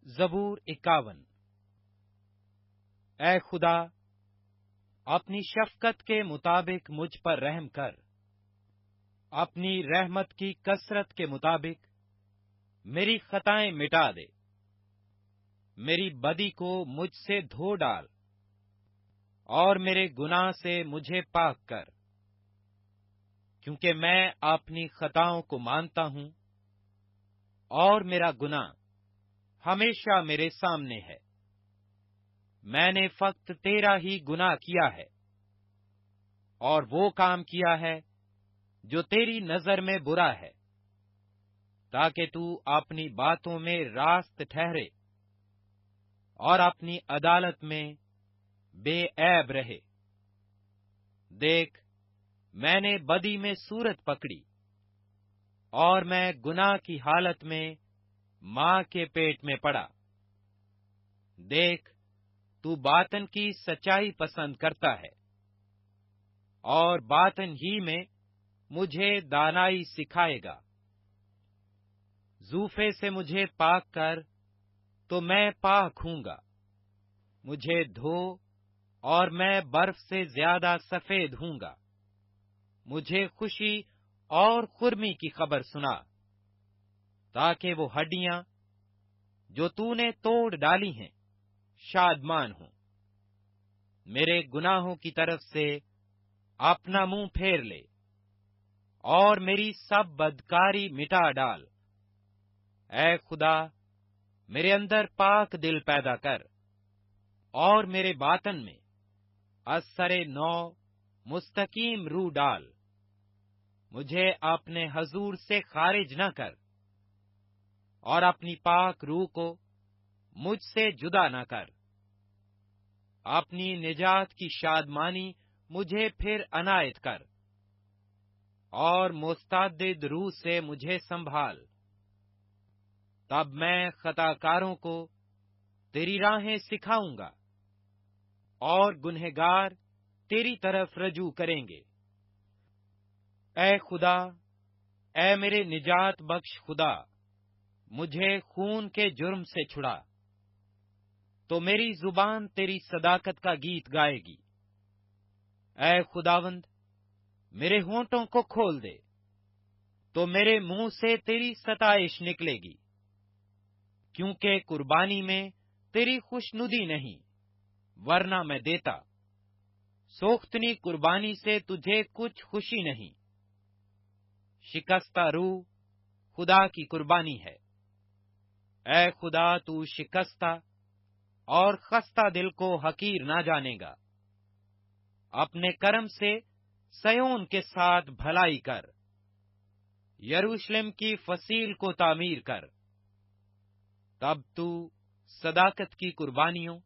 زبور 51۔ اے خدا، اپنی شفقت کے مطابق مجھ پر رحم کر، اپنی رحمت کی کثرت کے مطابق میری خطائیں مٹا دے، میری بدی کو مجھ سے دھو ڈال اور میرے گناہ سے مجھے پاک کر، کیونکہ میں اپنی خطاؤں کو مانتا ہوں اور میرا گناہ ہمیشہ میرے سامنے ہے۔ میں نے فقط تیرا ہی گناہ کیا ہے اور وہ کام کیا ہے جو تیری نظر میں برا ہے، تاکہ تو اپنی باتوں میں راست ٹھہرے اور اپنی عدالت میں بے عیب رہے۔ دیکھ، میں نے بدی میں صورت پکڑی اور میں گناہ کی حالت میں ماں کے پیٹ میں پڑا۔ دیکھ، تو باطن کی سچائی پسند کرتا ہے اور باطن ہی میں مجھے دانائی سکھائے گا۔ زوفے سے مجھے پاک کر تو میں پاک ہوں گا، مجھے دھو اور میں برف سے زیادہ سفید ہوں گا۔ مجھے خوشی اور خرمی کی خبر سنا، تاکہ وہ ہڈیاں جو تو نے توڑ ڈالی ہیں شادمان ہوں۔ میرے گناہوں کی طرف سے اپنا منہ پھیر لے اور میری سب بدکاری مٹا ڈال۔ اے خدا، میرے اندر پاک دل پیدا کر اور میرے باطن میں اثر نو مستقیم روح ڈال۔ مجھے اپنے حضور سے خارج نہ کر اور اپنی پاک روح کو مجھ سے جدا نہ کر۔ اپنی نجات کی شادمانی مجھے پھر عنایت کر اور مستعد روح سے مجھے سنبھال۔ تب میں خطا کاروں کو تیری راہیں سکھاؤں گا اور گنہگار تیری طرف رجوع کریں گے۔ اے خدا، اے میرے نجات بخش خدا، مجھے خون کے جرم سے چھڑا، تو میری زبان تیری صداقت کا گیت گائے گی۔ اے خداوند، میرے ہونٹوں کو کھول دے، تو میرے منہ سے تیری ستائش نکلے گی، کیونکہ قربانی میں تیری خوشنودی نہیں، ورنہ میں دیتا۔ سوختنی قربانی سے تجھے کچھ خوشی نہیں۔ شکستہ روح خدا کی قربانی ہے۔ اے خدا، تو شکستہ اور خستہ دل کو حقیر نہ جانے گا۔ اپنے کرم سے سیون کے ساتھ بھلائی کر، یروشلم کی فصیل کو تعمیر کر۔ تب تو صداقت کی قربانیوں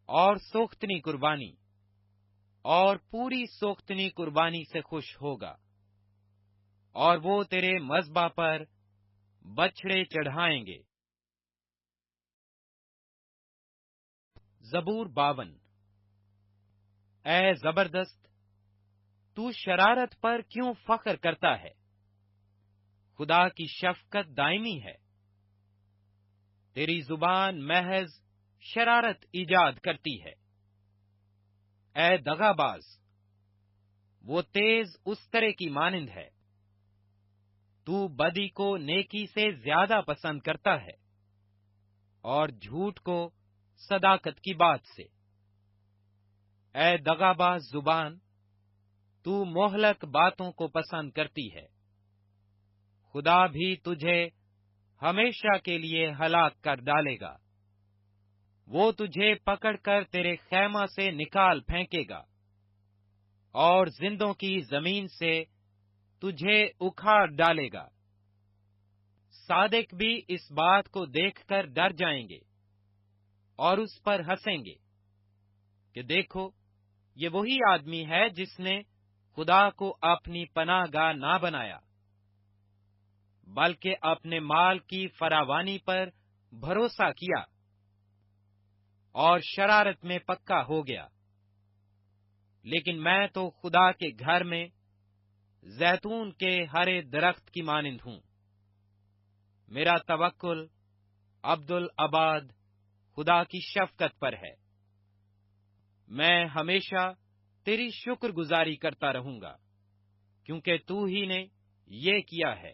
اور سوختنی قربانی اور پوری سوختنی قربانی سے خوش ہوگا، اور وہ تیرے مذبح پر بچھڑے چڑھائیں گے۔ زبور 52۔ اے زبردست، تو شرارت پر کیوں فخر کرتا ہے؟ خدا کی شفقت دائمی ہے۔ تیری زبان محض شرارت ایجاد کرتی ہے۔ اے دغا باز، وہ تیز استرے کی مانند ہے۔ تو بدی کو نیکی سے زیادہ پسند کرتا ہے اور جھوٹ کو صداقت کی بات سے۔ اے دغا باز زبان، تو مہلک باتوں کو پسند کرتی ہے۔ خدا بھی تجھے ہمیشہ کے لیے ہلاک کر ڈالے گا۔ وہ تجھے پکڑ کر تیرے خیمہ سے نکال پھینکے گا اور زندوں کی زمین سے تجھے اکھاڑ ڈالے گا۔ صادق بھی اس بات کو دیکھ کر ڈر جائیں گے اور اس پر ہنسیں گے کہ دیکھو، یہ وہی آدمی ہے جس نے خدا کو اپنی پناہ گاہ نہ بنایا، بلکہ اپنے مال کی فراوانی پر بھروسہ کیا اور شرارت میں پکا ہو گیا۔ لیکن میں تو خدا کے گھر میں زیتون کے ہرے درخت کی مانند ہوں۔ میرا توکل عبدالعباد خدا کی شفقت پر ہے۔ میں ہمیشہ تیری شکر گزاری کرتا رہوں گا، کیونکہ تو ہی نے یہ کیا ہے،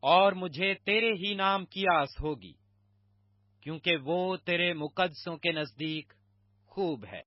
اور مجھے تیرے ہی نام کی آس ہوگی، کیونکہ وہ تیرے مقدسوں کے نزدیک خوب ہے۔